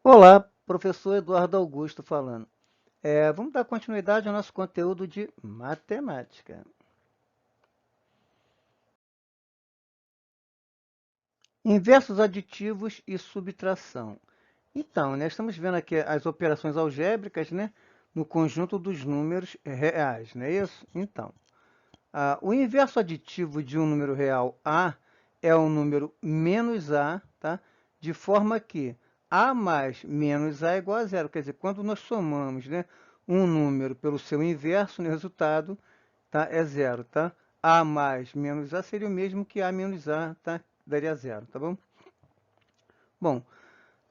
Olá, professor Eduardo Augusto falando. Vamos dar continuidade ao nosso conteúdo de matemática. Inversos aditivos e subtração. Então, né, estamos vendo aqui as operações algébricas, né, no conjunto dos números reais, não é isso? Então, o inverso aditivo de um número real A é o número menos A, tá? De forma que A mais menos A é igual a zero. Quer dizer, quando nós somamos, né, um número pelo seu inverso, né, o resultado, tá, é zero, tá? A mais menos A seria o mesmo que A menos A, tá? Daria zero, tá bom? Bom,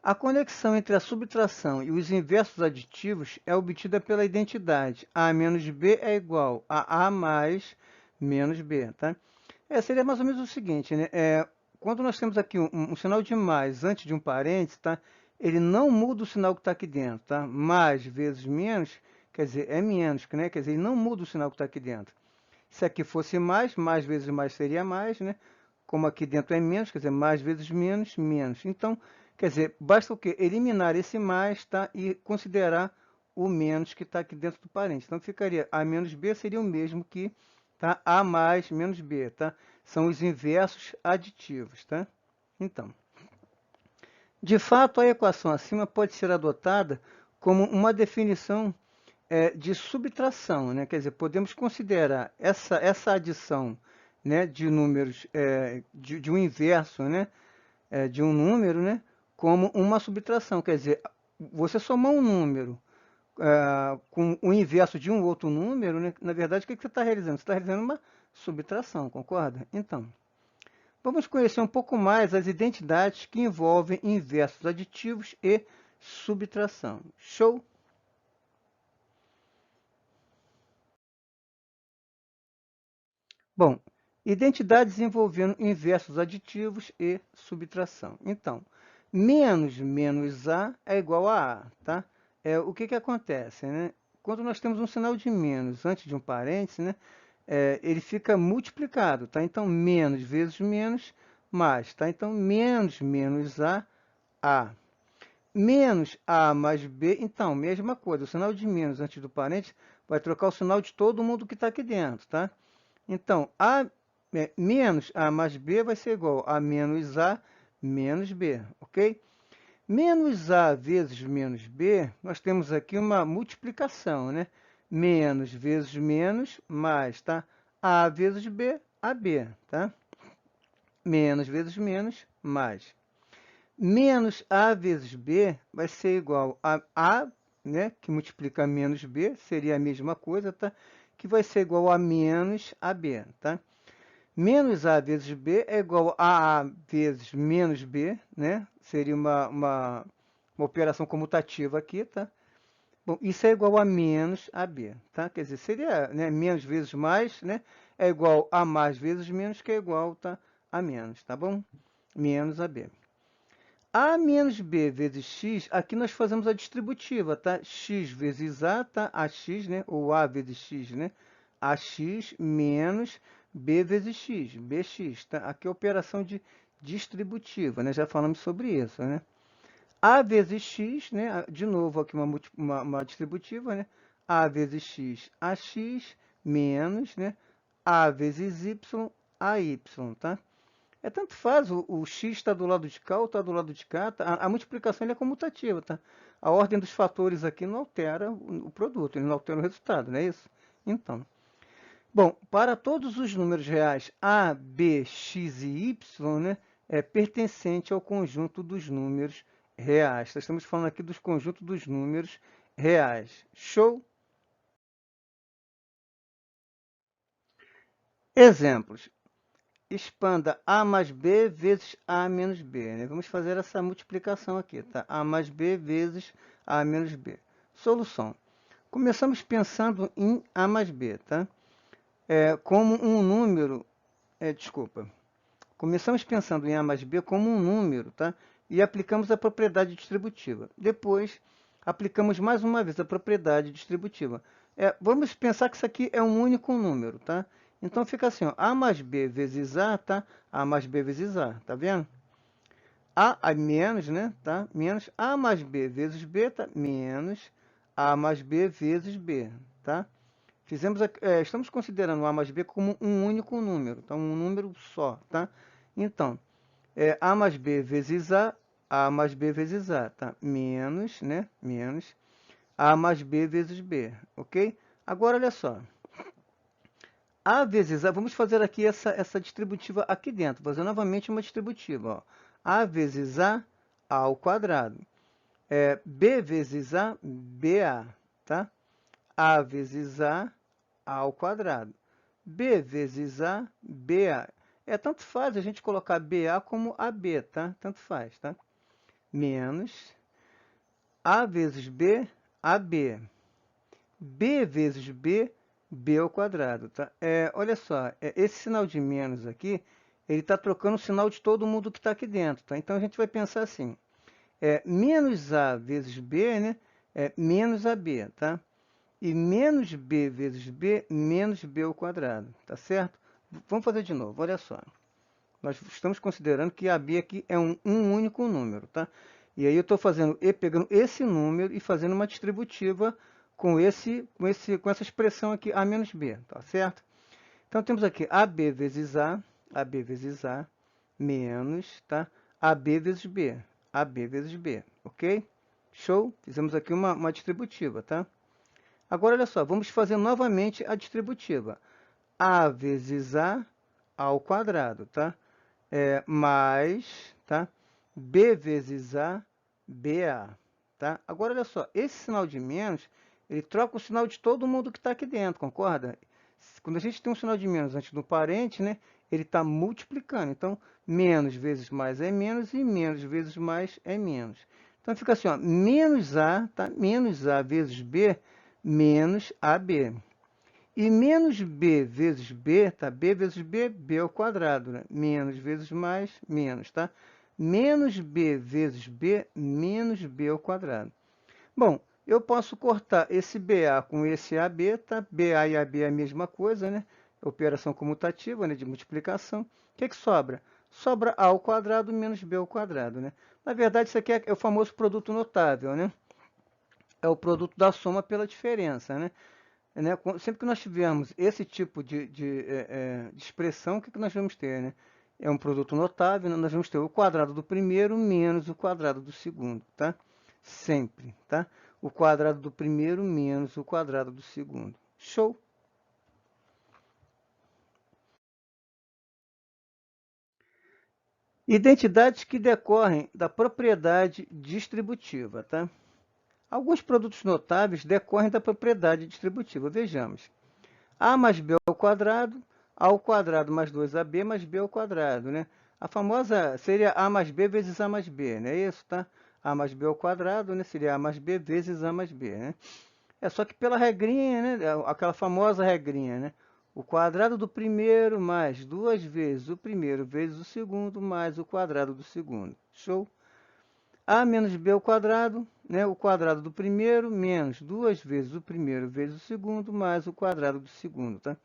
a conexão entre a subtração e os inversos aditivos é obtida pela identidade A menos B é igual a A mais menos B, tá? Seria mais ou menos o seguinte, né? Quando nós temos aqui um sinal de mais antes de um parênteses, tá? Ele não muda o sinal que está aqui dentro, tá? Mais vezes menos, quer dizer, é menos, né? Quer dizer, ele não muda o sinal que está aqui dentro. Se aqui fosse mais vezes mais seria mais, né? Como aqui dentro é menos, quer dizer, mais vezes menos, menos. Então, quer dizer, basta o quê? Eliminar esse mais, tá? E considerar o menos que está aqui dentro do parênteses. Então, ficaria A menos B seria o mesmo que, tá? A mais menos B, tá? São os inversos aditivos, tá? Então, de fato, a equação acima pode ser adotada como uma definição de subtração, né? Quer dizer, podemos considerar essa adição, né, de números, de um inverso, né, de um número, né, como uma subtração. Quer dizer, você somar um número com o inverso de um outro número, né, na verdade, o que você está realizando? Você está realizando uma subtração, concorda? Então, vamos conhecer um pouco mais as identidades que envolvem inversos aditivos e subtração. Show? Bom, identidades envolvendo inversos aditivos e subtração. Então, menos menos A é igual a A, tá? O que acontece, né? Quando nós temos um sinal de menos antes de um parênteses, né? Ele fica multiplicado, tá? Então, menos vezes menos, mais, tá? Então, menos menos A. Menos A mais B, então, mesma coisa. O sinal de menos antes do parênteses vai trocar o sinal de todo mundo que está aqui dentro, tá? Então, menos A mais B vai ser igual a menos A menos B, ok? Menos A vezes menos B, nós temos aqui uma multiplicação, né? Menos vezes menos, mais, tá? A vezes B, AB, tá? Menos vezes menos, mais. Menos A vezes B vai ser igual a A, né? Que multiplica menos B, seria a mesma coisa, tá? Que vai ser igual a menos AB, tá? Menos A vezes B é igual a vezes menos B, né? Seria uma operação comutativa aqui, tá? Bom, isso é igual a menos AB, tá? Quer dizer, seria, né, menos vezes mais, né? É igual a mais vezes menos, que é igual, tá? A menos, tá bom? Menos AB. A menos B vezes X, aqui nós fazemos a distributiva, tá? X vezes A, tá? AX, né? Ou A vezes X, né? AX menos B vezes X, BX, tá? Aqui é a operação de distributiva, né? Já falamos sobre isso, né? A vezes X, né? De novo aqui uma distributiva, né? A vezes X, AX menos, né? A vezes Y, AY, tá? Tanto faz, o x está do lado de cá ou está do lado de cá, tá? A multiplicação ele é comutativa, tá? A ordem dos fatores aqui não altera o produto, ele não altera o resultado, não é isso? Então, bom, para todos os números reais a, b, x e y, né, é pertencente ao conjunto dos números reais. Nós estamos falando aqui dos conjuntos dos números reais. Show? Exemplos. Expanda A mais B vezes A menos B, né? Vamos fazer essa multiplicação aqui, tá? A mais B vezes A menos B. Solução. Começamos pensando em A mais B, tá? Como um número... desculpa. Começamos pensando em A mais B como um número, tá? E aplicamos a propriedade distributiva. Depois, aplicamos mais uma vez a propriedade distributiva. Vamos pensar que isso aqui é um único número, tá? Então fica assim, ó, A mais B vezes A, tá? A mais B vezes A, tá vendo? A menos, né? Tá? Menos A mais B vezes B, tá? Menos A mais B vezes B, tá? Estamos considerando A mais B como um único número, tá? Um número só, tá? Então, A mais B vezes A mais B vezes A, tá? Menos, né? Menos A mais B vezes B, ok? Agora, olha só. A vezes A, vamos fazer aqui essa distributiva aqui dentro. Vou fazer novamente uma distributiva, ó. A vezes A ao quadrado. B vezes A, BA, tá? A vezes A ao quadrado. B vezes A, BA. Tanto faz a gente colocar BA como AB, tá? Tanto faz, tá? Menos A vezes B, AB. B vezes B, B ao quadrado, tá? Olha só, esse sinal de menos aqui, ele está trocando o sinal de todo mundo que está aqui dentro, tá? Então a gente vai pensar assim, menos A vezes B, né? Menos AB, tá? E menos B vezes B, menos B ao quadrado, tá certo? Vamos fazer de novo, olha só. Nós estamos considerando que AB aqui é um único número, tá? E aí eu estou pegando esse número e fazendo uma distributiva com essa expressão aqui, A menos B, tá certo? Então temos aqui AB vezes A, menos, tá? AB vezes B, AB vezes B, ok? Show? Fizemos aqui uma distributiva, tá? Agora, olha só, vamos fazer novamente a distributiva. A vezes A ao quadrado, tá? Mais, tá? B vezes A, BA, tá? Agora, olha só, esse sinal de menos, ele troca o sinal de todo mundo que está aqui dentro, concorda? Quando a gente tem um sinal de menos antes do parente, né? Ele está multiplicando. Então, menos vezes mais é menos e menos vezes mais é menos. Então, fica assim, ó, menos A, tá? Menos A vezes B, menos AB. E menos B vezes B, tá? B vezes B, B ao quadrado, né? Menos vezes mais, menos, tá? Menos B vezes B, menos B ao quadrado. Bom, eu posso cortar esse BA com esse AB, tá? BA e AB é a mesma coisa, né? Operação comutativa, né? De multiplicação. O que sobra? Sobra A ao quadrado menos B ao quadrado, né? Na verdade, isso aqui é o famoso produto notável, né? É o produto da soma pela diferença, né? Sempre que nós tivermos esse tipo de expressão, o que nós vamos ter, né? É um produto notável, né? Nós vamos ter o quadrado do primeiro menos o quadrado do segundo, tá? Sempre, tá? O quadrado do primeiro menos o quadrado do segundo. Show! Identidades que decorrem da propriedade distributiva, tá? Alguns produtos notáveis decorrem da propriedade distributiva. Vejamos. A mais B ao quadrado mais 2AB mais B ao quadrado, né? A famosa seria A mais B vezes A mais B, não é isso, tá? A mais B ao quadrado, né? Seria A mais B vezes A mais B, né? Só que pela regrinha, né? Aquela famosa regrinha, né? O quadrado do primeiro mais duas vezes o primeiro vezes o segundo mais o quadrado do segundo. Show? A menos B ao quadrado, né? O quadrado do primeiro menos duas vezes o primeiro vezes o segundo mais o quadrado do segundo, tá?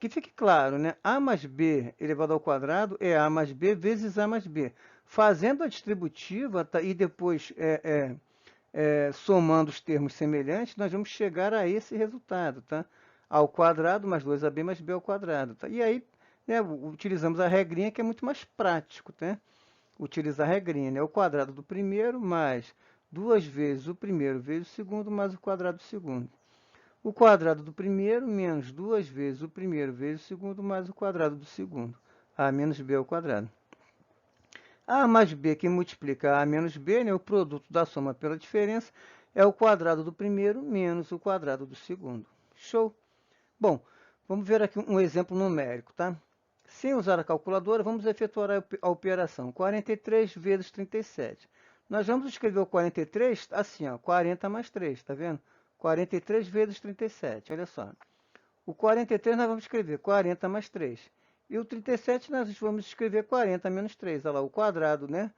Que fique claro, né? A mais B elevado ao quadrado é A mais B vezes A mais B. Fazendo a distributiva, tá? E depois somando os termos semelhantes, nós vamos chegar a esse resultado, tá? Ao quadrado mais 2AB mais B ao quadrado, tá? E aí, né, utilizamos a regrinha que é muito mais prático, tá? Utilizar a regrinha, né? O quadrado do primeiro mais duas vezes o primeiro vezes o segundo mais o quadrado do segundo. O quadrado do primeiro menos duas vezes o primeiro vezes o segundo mais o quadrado do segundo. A menos B ao quadrado. A mais B que multiplica A menos B, né, o produto da soma pela diferença, é o quadrado do primeiro menos o quadrado do segundo. Show? Bom, vamos ver aqui um exemplo numérico, tá? Sem usar a calculadora, vamos efetuar a operação 43 vezes 37. Nós vamos escrever o 43 assim, ó, 40 mais 3, tá vendo? 43 vezes 37, olha só. O 43 nós vamos escrever 40 mais 3. E o 37 nós vamos escrever 40 menos 3. Olha lá, o quadrado, né?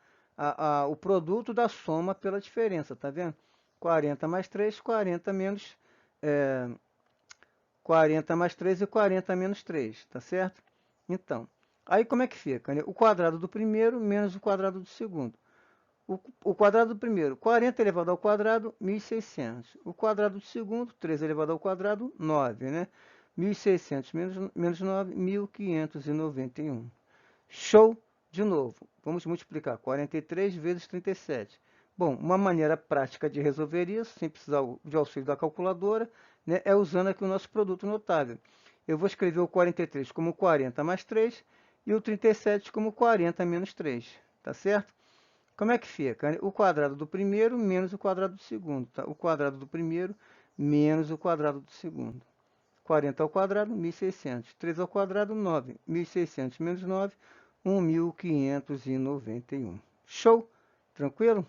O produto da soma pela diferença, tá vendo? 40 mais 3, 40 menos... 40 mais 3 e 40 menos 3, tá certo? Então, Aí como é que fica, né? O quadrado do primeiro menos o quadrado do segundo. O quadrado do primeiro, 40 elevado ao quadrado, 1.600. O quadrado do segundo, 3 elevado ao quadrado, 9, né? 1.600 menos 9, 1.591. Show! De novo, vamos multiplicar 43 vezes 37. Bom, uma maneira prática de resolver isso, sem precisar de auxílio da calculadora, né, é usando aqui o nosso produto notável. Eu vou escrever o 43 como 40 mais 3 e o 37 como 40 menos 3, tá certo? Como é que fica? O quadrado do primeiro menos o quadrado do segundo, tá? O quadrado do primeiro menos o quadrado do segundo. 40 ao quadrado, 1.600. 3 ao quadrado, 9. 1.600 menos 9, 1.591. Show? Tranquilo?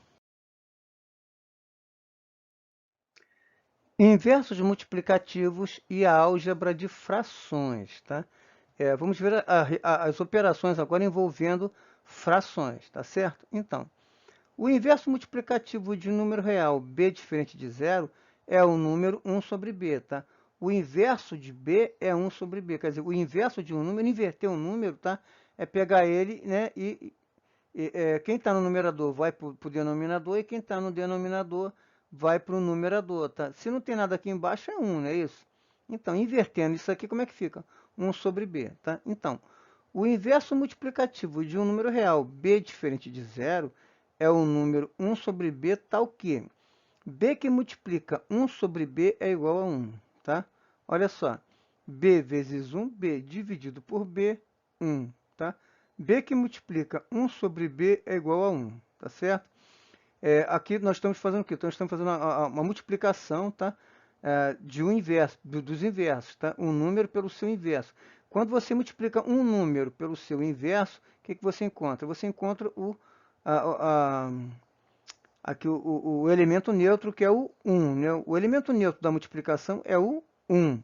Inversos multiplicativos e a álgebra de frações, tá? Vamos ver as operações agora envolvendo frações, tá certo? Então, o inverso multiplicativo de um número real b diferente de zero é o número 1 sobre b, tá? O inverso de b é 1 sobre b, quer dizer, o inverso de um número, inverter um número, tá? É pegar ele, né, quem está no numerador vai para o denominador e quem está no denominador vai para o numerador, tá? Se não tem nada aqui embaixo, é 1, não é isso? Então, invertendo isso aqui, como é que fica? 1 sobre b, tá? Então, o inverso multiplicativo de um número real b diferente de zero é o número 1 sobre b tal que b que multiplica 1 sobre b é igual a 1, tá? Olha só, b vezes 1, b dividido por b, 1, tá? b que multiplica 1 sobre b é igual a 1, tá certo? Aqui nós estamos fazendo o quê? Nós estamos fazendo uma multiplicação, tá? De um inverso, dos inversos, tá? Um número pelo seu inverso. Quando você multiplica um número pelo seu inverso, o que você encontra? Você encontra aqui o elemento neutro, que é o 1, né? O elemento neutro da multiplicação é o 1.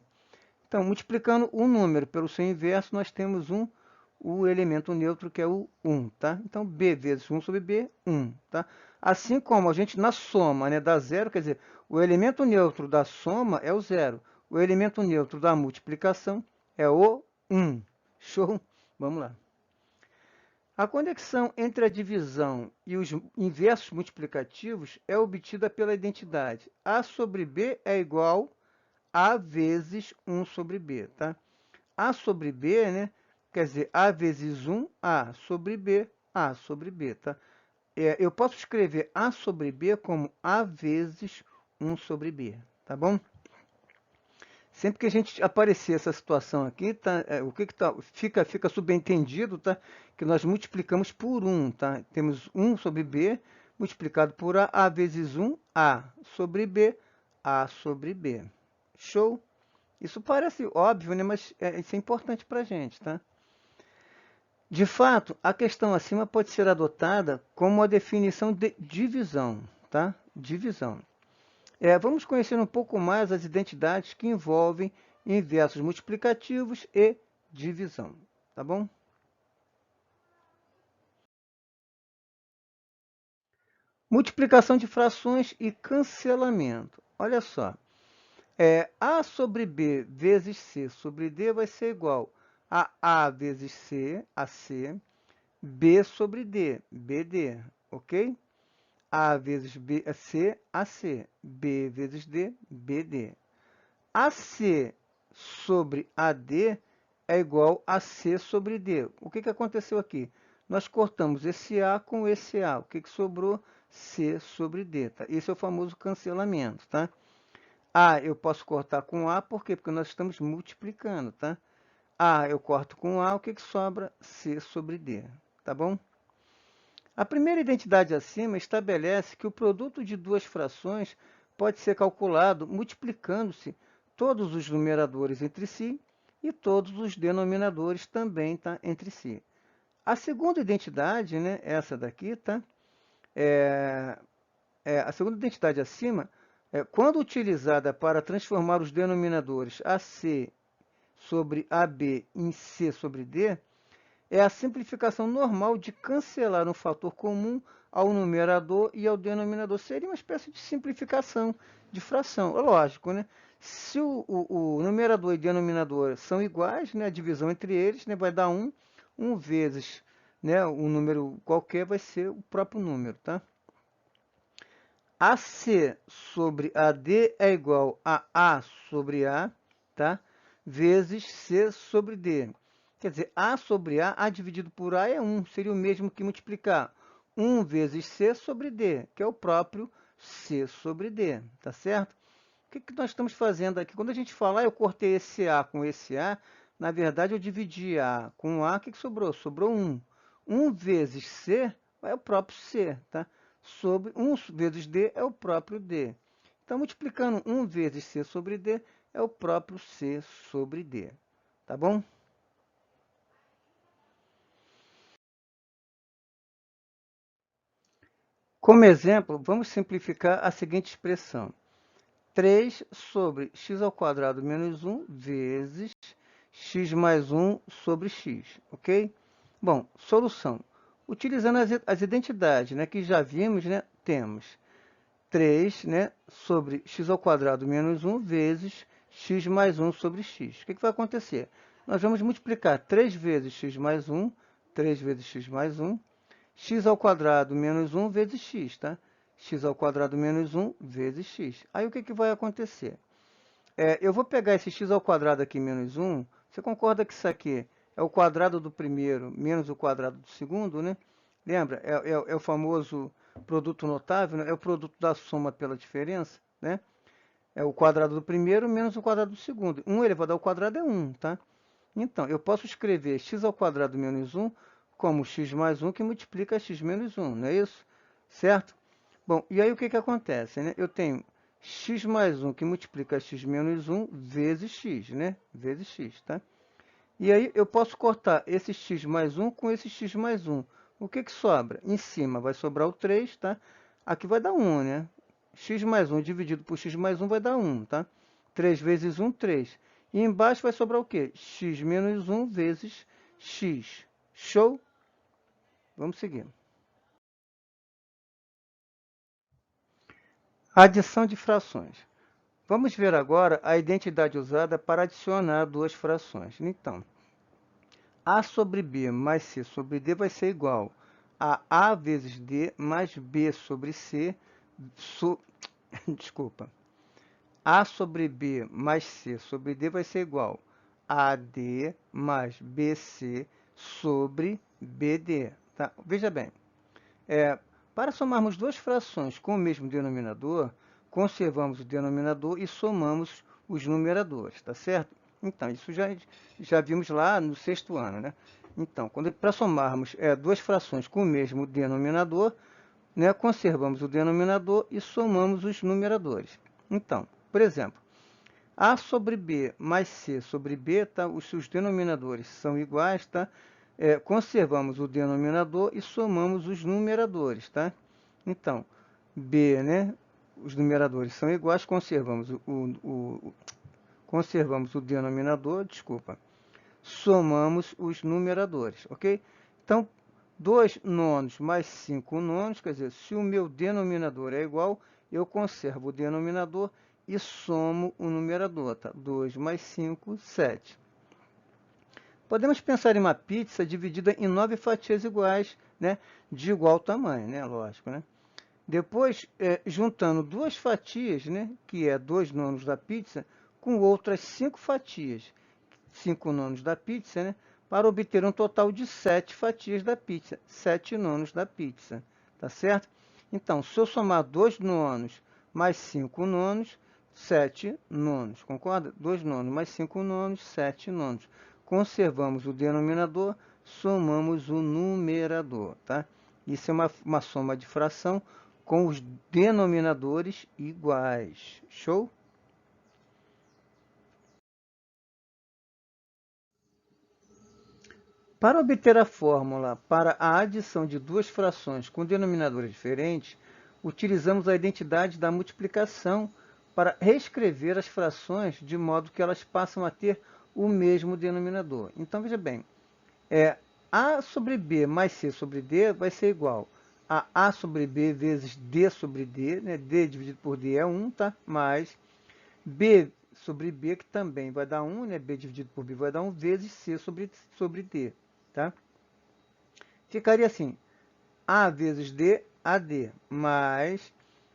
Então, multiplicando um número pelo seu inverso, nós temos o elemento neutro, que é o 1, tá? Então, b vezes 1 sobre b, 1, tá? Assim como a gente, na soma, né, dá zero, quer dizer, o elemento neutro da soma é o zero. O elemento neutro da multiplicação é o 1. Show? Vamos lá. A conexão entre a divisão e os inversos multiplicativos é obtida pela identidade a sobre b é igual a vezes 1 sobre b, tá? A sobre b, né? Quer dizer, a vezes 1, a sobre b, a sobre b, tá? Eu posso escrever a sobre b como a vezes 1 sobre b, tá bom? Sempre que a gente aparecer essa situação aqui, tá? O que tá? Fica subentendido, tá? Que nós multiplicamos por 1, tá? Temos 1 sobre b multiplicado por a vezes 1, a sobre b, a sobre b. Show? Isso parece óbvio, né? Mas isso é importante para a gente, tá? De fato, a questão acima pode ser adotada como a definição de divisão, tá? Divisão. Vamos conhecer um pouco mais as identidades que envolvem inversos multiplicativos e divisão, tá bom? Multiplicação de frações e cancelamento. Olha só, A sobre B vezes C sobre D vai ser igual a A vezes C, AC, B sobre D, BD, ok? A vezes B, C, AC, B vezes D, BD. AC sobre AD é igual a C sobre D. O que aconteceu aqui? Nós cortamos esse A com esse A. O que sobrou? C sobre D. Tá? Esse é o famoso cancelamento, tá? A eu posso cortar com A, por quê? Porque nós estamos multiplicando, tá? A eu corto com A, o que sobra? C sobre D, tá bom? A primeira identidade acima estabelece que o produto de duas frações pode ser calculado multiplicando-se todos os numeradores entre si e todos os denominadores também, tá, entre si. A segunda identidade, né, essa daqui, tá? A segunda identidade acima, quando utilizada para transformar os denominadores AC sobre AB em C sobre D, é a simplificação normal de cancelar um fator comum ao numerador e ao denominador. Seria uma espécie de simplificação de fração. É lógico, né? Se o numerador e denominador são iguais, né, a divisão entre eles, né, vai dar 1. 1 vezes, né, um número qualquer vai ser o próprio número, tá? AC sobre AD é igual a A sobre A, tá? Vezes C sobre D. Quer dizer, A sobre A dividido por A é 1. Seria o mesmo que multiplicar 1 vezes C sobre D, que é o próprio C sobre D, tá certo? O que nós estamos fazendo aqui? Quando a gente falar, eu cortei esse A com esse A, na verdade eu dividi A com A, o que sobrou? Sobrou 1. 1 vezes C é o próprio C, tá? Sobre 1 vezes D é o próprio D. Então, multiplicando 1 vezes C sobre D é o próprio C sobre D, tá bom? Como exemplo, vamos simplificar a seguinte expressão. 3 sobre x ao quadrado menos 1 vezes x mais 1 sobre x, ok? Bom, solução. Utilizando as identidades, né, que já vimos, né, temos 3, né, sobre x ao quadrado menos 1 vezes x mais 1 sobre x. O que vai acontecer? Nós vamos multiplicar 3 vezes x mais 1, 3 vezes x mais 1, x ao quadrado menos 1 vezes x, tá? X ao quadrado menos 1 vezes x. Aí o que vai acontecer? Eu vou pegar esse x ao quadrado aqui menos 1. Você concorda que isso aqui é o quadrado do primeiro menos o quadrado do segundo, né? Lembra? É o famoso produto notável, né? É o produto da soma pela diferença, né? É o quadrado do primeiro menos o quadrado do segundo. 1 elevado ao quadrado é 1, tá? Então, eu posso escrever x ao quadrado menos 1 como x mais 1 que multiplica x menos 1, não é isso? Certo? Bom, e aí o que acontece, né? Eu tenho x mais 1 que multiplica x menos 1 vezes x, né? Vezes x, tá? E aí eu posso cortar esse x mais 1 com esse x mais 1. O que sobra? Em cima vai sobrar o 3, tá? Aqui vai dar 1, né? X mais 1 dividido por x mais 1 vai dar 1, tá? 3 vezes 1, 3. E embaixo vai sobrar o quê? X menos 1 vezes x. Show? Vamos seguir. Adição de frações. Vamos ver agora a identidade usada para adicionar duas frações. Então, A sobre B mais C sobre D vai ser igual a A vezes D mais B sobre C, desculpa, A sobre B mais C sobre D vai ser igual a AD mais BC sobre BD. Tá? Veja bem, para somarmos duas frações com o mesmo denominador, conservamos o denominador e somamos os numeradores, tá certo? Então, isso já vimos lá no sexto ano, né? Então, para somarmos duas frações com o mesmo denominador, né, conservamos o denominador e somamos os numeradores. Então, por exemplo, A sobre B mais C sobre B, tá? Os seus denominadores são iguais, tá? Conservamos o denominador e somamos os numeradores, tá? Então, B, né? Os numeradores são iguais, conservamos o denominador, desculpa, somamos os numeradores, ok? Então, 2 nonos mais 5 nonos, quer dizer, se o meu denominador é igual, eu conservo o denominador e somo o numerador, tá? 2 mais 5, 7. Podemos pensar em uma pizza dividida em 9 fatias iguais, né? De igual tamanho, né? Lógico, né? Depois, juntando duas fatias, né? Que é 2 nonos da pizza, com outras 5 fatias, 5 nonos da pizza, né? Para obter um total de 7 fatias da pizza, 7 nonos da pizza, tá certo? Então, se eu somar 2 nonos mais 5 nonos, 7 nonos, concorda? 2 nonos mais 5 nonos, 7 nonos. Conservamos o denominador, somamos o numerador, tá? Isso é uma soma de fração com os denominadores iguais. Show? Para obter a fórmula para a adição de duas frações com denominadores diferentes, utilizamos a identidade da multiplicação para reescrever as frações de modo que elas passam a ter o mesmo denominador. Então, veja bem, A sobre B mais C sobre D vai ser igual a A sobre B vezes D sobre D, né? D dividido por D é 1, tá? Mais B sobre B, que também vai dar 1, né? B dividido por B vai dar 1, vezes C sobre D, tá? Ficaria assim, A vezes D, AD, mais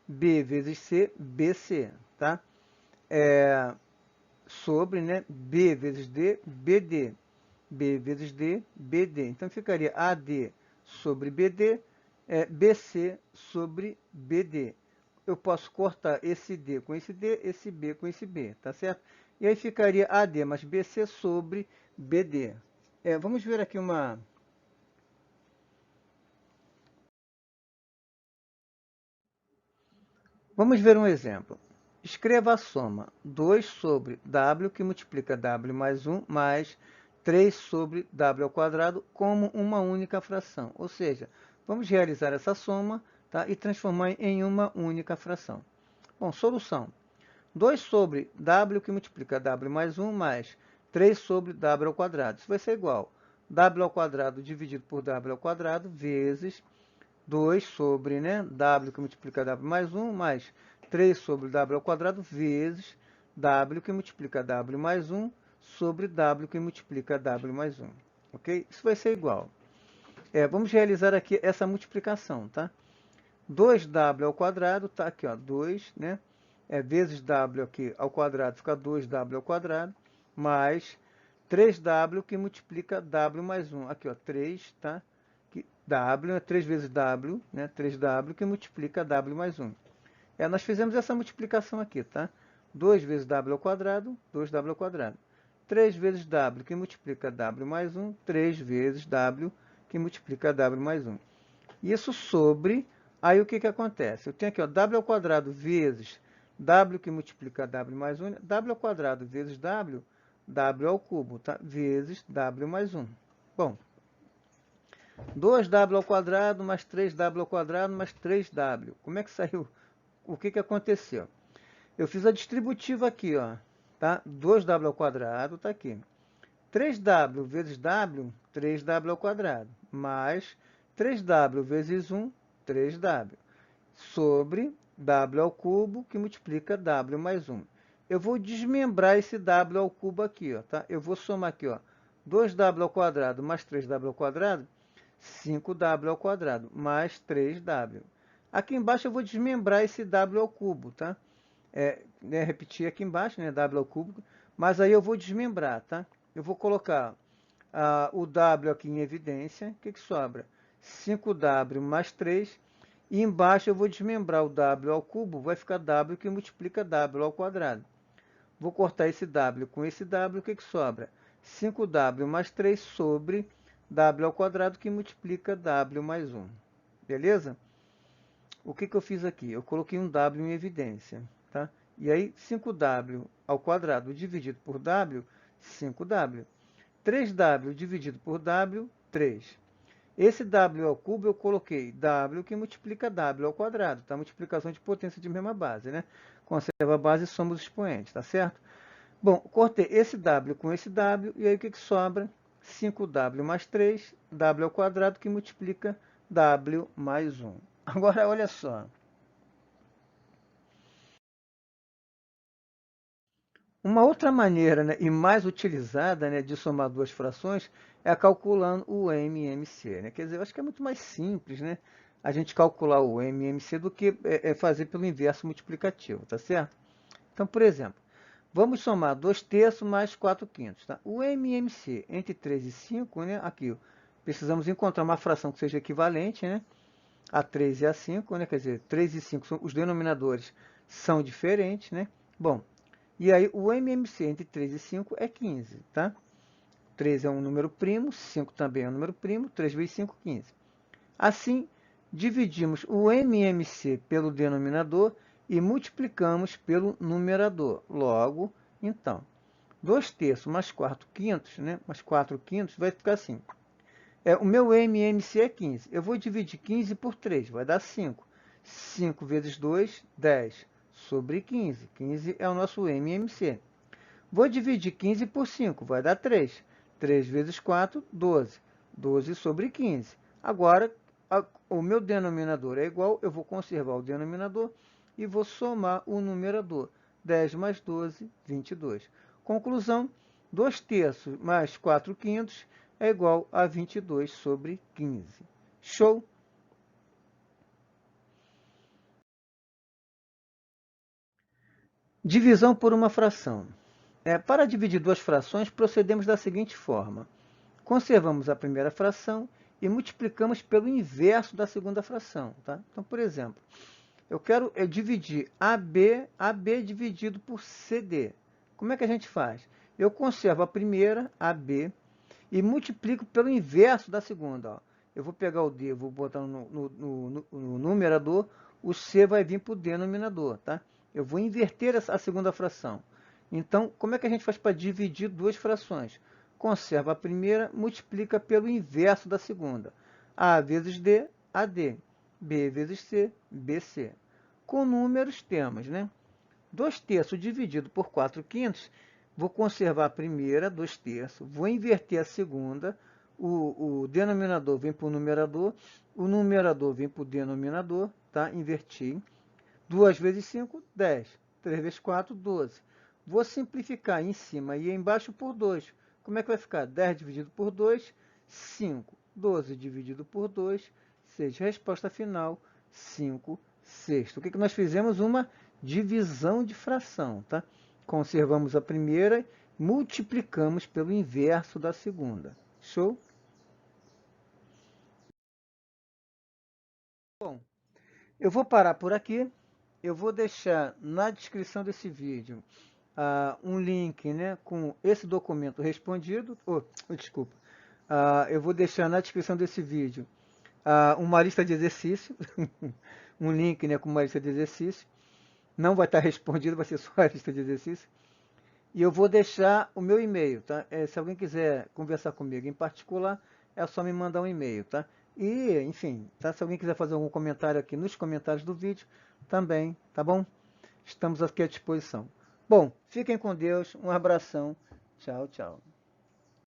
B vezes C, BC, tá? Sobre, né, B vezes D, BD. B vezes D, BD. Então, ficaria AD sobre BD, BC sobre BD. Eu posso cortar esse D com esse D, esse B com esse B, tá certo? E aí ficaria AD mais BC sobre BD. Vamos ver aqui uma... Vamos ver um exemplo. Escreva a soma 2 sobre W, que multiplica W mais 1, mais 3 sobre W ao quadrado, como uma única fração. Ou seja, vamos realizar essa soma, tá, e transformar em uma única fração. Bom, solução. 2 sobre W, que multiplica W mais 1, mais 3 sobre W ao quadrado. Isso vai ser igual a W ao quadrado dividido por W ao quadrado, vezes 2 sobre, né, W que multiplica W mais 1, mais 3 sobre W ao quadrado, vezes W que multiplica W mais 1 sobre W que multiplica W mais 1. Ok? Isso vai ser igual. Vamos realizar aqui essa multiplicação, tá? 2W ao quadrado, tá aqui, ó, 2, né? Vezes W aqui ao quadrado, fica 2W ao quadrado, mais 3W que multiplica W mais 1. Aqui, ó, 3, tá? W, né, 3 vezes W, né, 3W, que multiplica W mais 1. Nós fizemos essa multiplicação aqui, tá? 2 vezes W ao quadrado, 2W ao quadrado. 3 vezes W, que multiplica W mais 1, 3 vezes W, que multiplica W mais 1. Isso sobre, aí o que acontece? Eu tenho aqui, ó, W ao quadrado vezes W, que multiplica W mais 1, W ao quadrado vezes W, W ao cubo, tá? Vezes W mais 1. Bom, 2W ao quadrado mais 3W ao quadrado mais 3W. Como é que saiu? O que aconteceu? Eu fiz a distributiva aqui, ó, tá? 2W ao quadrado tá aqui. 3W vezes W, 3W ao quadrado, mais 3W vezes 1, 3W, sobre W ao cubo, que multiplica W mais 1. Eu vou desmembrar esse W ao cubo aqui, ó, tá? Eu vou somar aqui, ó, 2W ao quadrado mais 3W ao quadrado, 5W ao quadrado, mais 3W. Aqui embaixo eu vou desmembrar esse W ao cubo, tá? Repetir aqui embaixo, né? W ao cubo, mas aí eu vou desmembrar, tá? Eu vou colocar o W aqui em evidência. O que sobra? 5W mais 3. E embaixo eu vou desmembrar o W ao cubo, vai ficar W que multiplica W ao quadrado. Vou cortar esse W com esse W, o que sobra? 5W mais 3 sobre W ao quadrado, que multiplica W mais 1. Beleza? O que eu fiz aqui? Eu coloquei um W em evidência, tá? E aí, 5W ao quadrado dividido por W, 5W. 3W dividido por W, 3. Esse W ao cubo eu coloquei W que multiplica W ao quadrado, tá? Multiplicação de potência de mesma base, né? Conserva a base e soma os expoentes, tá certo? Bom, cortei esse W com esse W, e aí o que sobra? 5W mais 3, W ao quadrado, que multiplica W mais 1. Agora, olha só. Uma outra maneira, né, e mais utilizada, né, de somar duas frações é calculando o MMC. Né? Quer dizer, eu acho que é muito mais simples, né, a gente calcular o MMC do que fazer pelo inverso multiplicativo, tá certo? Então, por exemplo, vamos somar 2 terços mais 4 quintos. Tá? O MMC entre 3 e 5, né, aqui, precisamos encontrar uma fração que seja equivalente, né, a 3 e a 5, né, quer dizer, 3 e 5, os denominadores são diferentes, né? Bom, e aí o MMC entre 3 e 5 é 15, tá? 3 é um número primo, 5 também é um número primo, 3 vezes 5, 15. Assim, dividimos o MMC pelo denominador e multiplicamos pelo numerador. Logo, então, 2 terços mais 4 quintos, né? Mais 4 quintos vai ficar assim. O meu MMC é 15. Eu vou dividir 15 por 3, vai dar 5. 5 vezes 2, 10 sobre 15. 15 é o nosso MMC. Vou dividir 15 por 5, vai dar 3. 3 vezes 4, 12. 12 sobre 15. Agora, o meu denominador é igual, eu vou conservar o denominador e vou somar o numerador. 10 mais 12, 22. Conclusão, 2 terços mais 4 quintos é igual a 22 sobre 15. Show? Divisão por uma fração. Para dividir duas frações, procedemos da seguinte forma. Conservamos a primeira fração e multiplicamos pelo inverso da segunda fração. Tá? Então, por exemplo, eu quero dividir AB dividido por CD. Como é que a gente faz? Eu conservo a primeira, AB, e multiplico pelo inverso da segunda. Ó. Eu vou pegar o D, vou botar no numerador, o C vai vir para o denominador. Tá? Eu vou inverter a segunda fração. Então, como é que a gente faz para dividir duas frações? Conserva a primeira, multiplica pelo inverso da segunda. A vezes D, AD. B vezes C, BC. Com números temos, né? 2 terços dividido por 4 quintos, vou conservar a primeira, 2 terços, vou inverter a segunda, o denominador vem para o numerador, o numerador vem para o denominador, tá? Inverti. 2 vezes 5, 10. 3 vezes 4, 12. Vou simplificar em cima e embaixo por 2. Como é que vai ficar? 10 dividido por 2, 5. 12 dividido por 2, 6. Resposta final, 5 sextos. O que nós fizemos? Uma divisão de fração, tá? Conservamos a primeira, multiplicamos pelo inverso da segunda. Show? Bom, eu vou parar por aqui. Eu vou deixar na descrição desse vídeo um link, né, com esse documento respondido. Desculpa. Eu vou deixar na descrição desse vídeo uma lista de exercícios. Um link, né, com uma lista de exercícios. Não vai estar respondido, vai ser só a lista de exercícios. E eu vou deixar o meu e-mail, tá? Se alguém quiser conversar comigo em particular, é só me mandar um e-mail, tá? E, enfim, tá? Se alguém quiser fazer algum comentário aqui nos comentários do vídeo, também, tá bom? Estamos aqui à disposição. Bom, fiquem com Deus, um abração, tchau, tchau.